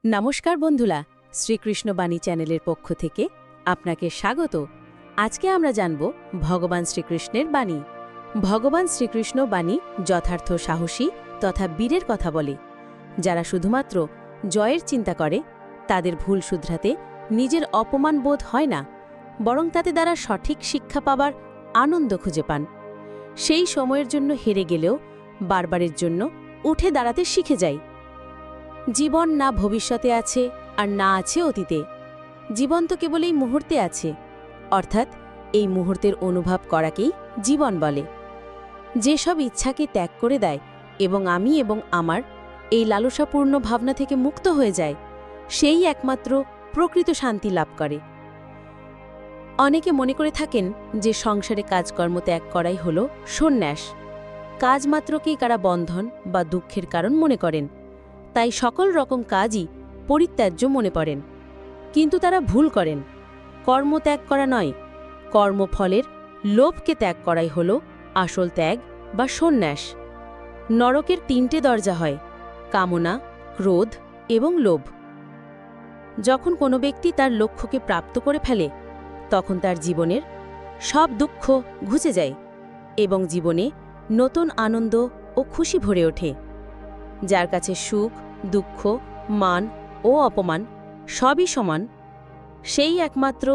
নমস্কার বন্ধুরা, শ্রীকৃষ্ণ বাণী চ্যানেলের পক্ষ থেকে আপনাকে স্বাগত। আজকে আমরা জানব ভগবান শ্রীকৃষ্ণের বাণী। ভগবান শ্রীকৃষ্ণ বাণী যথার্থ সাহসী তথা বীরের কথা বলে। যারা শুধুমাত্র জয়ের চিন্তা করে তাদের ভুল শুধরাতে নিজের অপমান বোধ হয় না, বরং তাতে দ্বারা সঠিক শিক্ষা পাবার আনন্দ খুঁজে পান। সেই সময়ের জন্য হেরে গেলেও বারবারের জন্য উঠে দাঁড়াতে শিখে যায়। জীবন না ভবিষ্যতে আছে আর না আছে অতীতে। জীবন তো কেবল এই মুহূর্তে আছে, অর্থাৎ এই মুহূর্তের অনুভব করাকেই জীবন বলে। যেসব ইচ্ছাকে ত্যাগ করে দেয় এবং আমি এবং আমার এই লালসাপূর্ণ ভাবনা থেকে মুক্ত হয়ে যায়, সেই একমাত্র প্রকৃত শান্তি লাভ করে। অনেকে মনে করে থাকেন যে সংসারে কাজকর্ম ত্যাগ করাই হল সন্ন্যাস। কাজ মাত্রকেই কারা বন্ধন বা দুঃখের কারণ মনে করেন, তাই সকল রকম কাজই পরিত্যাজ্য মনে করেন। কিন্তু তারা ভুল করেন। কর্ম ত্যাগ করা নয়, কর্মফলের লোভকে ত্যাগ করাই হল আসল ত্যাগ বা সন্ন্যাস। নরকের তিনটে দরজা হয়: কামনা, ক্রোধ এবং লোভ। যখন কোনো ব্যক্তি তার লক্ষ্যকে প্রাপ্ত করে ফেলে, তখন তার জীবনের সব দুঃখ ঘুচে যায় এবং জীবনে নতুন আনন্দ ও খুশি ভরে ওঠে। যার কাছে সুখ, দুঃখ, মান ও অপমান সবই সমান, সেই একমাত্র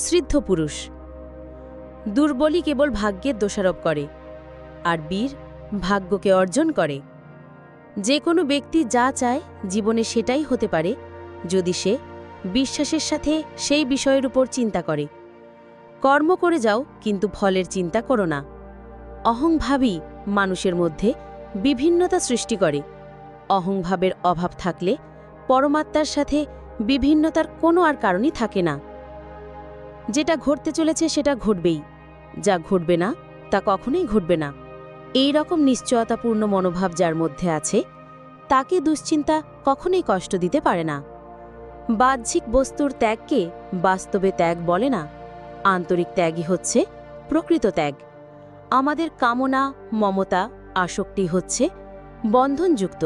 সিদ্ধ পুরুষ। দুর্বলই কেবল ভাগ্যের দোষারোপ করে, আর বীর ভাগ্যকে অর্জন করে। যে কোনো ব্যক্তি যা চায় জীবনে সেটাই হতে পারে, যদি সে বিশ্বাসের সাথে সেই বিষয়ের উপর চিন্তা করে। কর্ম করে যাও, কিন্তু ফলের চিন্তা করো না। অহংভাবই মানুষের মধ্যে বিভিন্নতা সৃষ্টি করে। অহংভাবের অভাব থাকলে পরমাত্মার সাথে বিভিন্নতার কোনো আর কারণই থাকে না। যেটা ঘটতে চলেছে সেটা ঘটবেই, যা ঘটবে না তা কখনোই ঘটবে না। এই রকম নিশ্চয়তাপূর্ণ মনোভাব যার মধ্যে আছে, তাকে দুশ্চিন্তা কখনোই কষ্ট দিতে পারে না। বাহ্যিক বস্তুর ত্যাগকে বাস্তবে ত্যাগ বলে না। আন্তরিক ত্যাগই হচ্ছে প্রকৃত ত্যাগ। আমাদের কামনা, মমতা, আসক্তি হচ্ছে বন্ধনযুক্ত,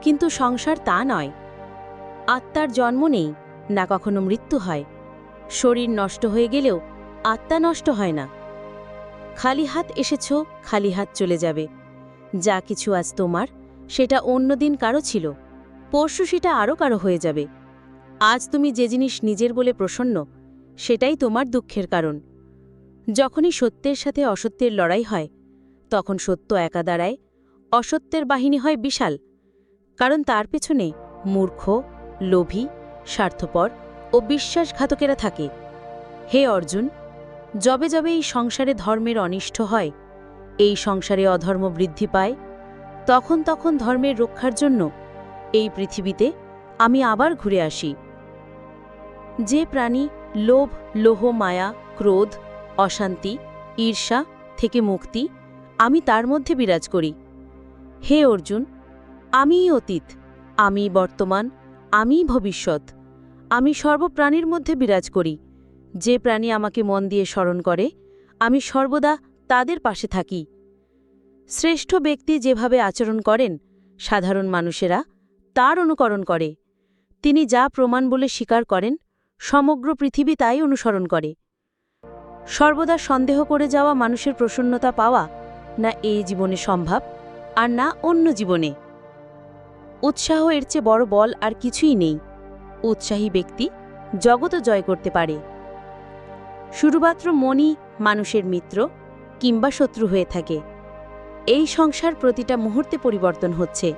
কিন্তু সংসার তা নয়। আত্মার জন্ম নেই, না কখনো মৃত্যু হয়। শরীর নষ্ট হয়ে গেলেও আত্মা নষ্ট হয় না। খালি হাত এসেছ, খালি হাত চলে যাবে। যা কিছু আজ তোমার, সেটা অন্যদিন কারো ছিল, পরশু সেটা আরও কারো হয়ে যাবে। আজ তুমি যে জিনিস নিজের বলে প্রসন্ন, সেটাই তোমার দুঃখের কারণ। যখনই সত্যের সাথে অসত্যের লড়াই হয়, তখন সত্য একা দাঁড়ায়, অসত্যের বাহিনী হয় বিশাল। কারণ তার পেছনে মূর্খ, লোভী, স্বার্থপর ও বিশ্বাসঘাতকেরা থাকে। হে অর্জুন, যবে যবে এই সংসারে ধর্মের অনিষ্ট হয়, এই সংসারে অধর্ম বৃদ্ধি পায়, তখন তখন ধর্মের রক্ষার জন্য এই পৃথিবীতে আমি আবার ঘুরে আসি। যে প্রাণী লোভ, লোহ, মায়া, ক্রোধ, অশান্তি, ঈর্ষা থেকে মুক্তি, আমি তার মধ্যে বিরাজ করি। হে অর্জুন, আমিই অতীত, আমিই বর্তমান, আমিই ভবিষ্যৎ। আমি সর্বপ্রাণীর মধ্যে বিরাজ করি। যে প্রাণী আমাকে মন দিয়ে স্মরণ করে, আমি সর্বদা তাদের পাশে থাকি। শ্রেষ্ঠ ব্যক্তি যেভাবে আচরণ করেন, সাধারণ মানুষেরা তার অনুকরণ করে। তিনি যা প্রমাণ বলে স্বীকার করেন, সমগ্র পৃথিবী তাই অনুসরণ করে। সর্বদা সন্দেহ করে যাওয়া মানুষের প্রসন্নতা পাওয়া না এই জীবনে সম্ভব, আর না অন্য জীবনে। উৎসাহ এর চেয়ে বড় বল আর কিছুই নেই। উৎসাহী ব্যক্তি জগৎও জয় করতে পারে। শুধুমাত্র মনই মানুষের মিত্র কিংবা শত্রু হয়ে থাকে। এই সংসার প্রতিটা মুহূর্তে পরিবর্তন হচ্ছে,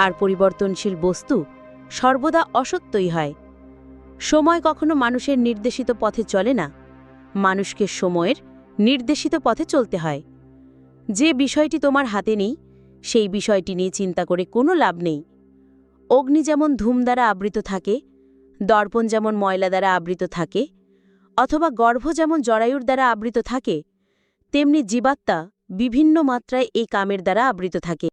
আর পরিবর্তনশীল বস্তু সর্বদা অসত্যই হয়। সময় কখনো মানুষের নির্দেশিত পথে চলে না, মানুষকে সময়ের নির্দেশিত পথে চলতে হয়। যে বিষয়টি তোমার হাতে নেই, সেই বিষয়টি নিয়ে চিন্তা করে কোনো লাভ নেই। অগ্নি যেমন ধূম দ্বারা আবৃত থাকে, দর্পণ যেমন ময়লা দ্বারা আবৃত থাকে, অথবা গর্ভ যেমন জরায়ুর দ্বারা আবৃত থাকে, তেমনি জীবাত্মা বিভিন্ন মাত্রায় এই কামের দ্বারা আবৃত থাকে।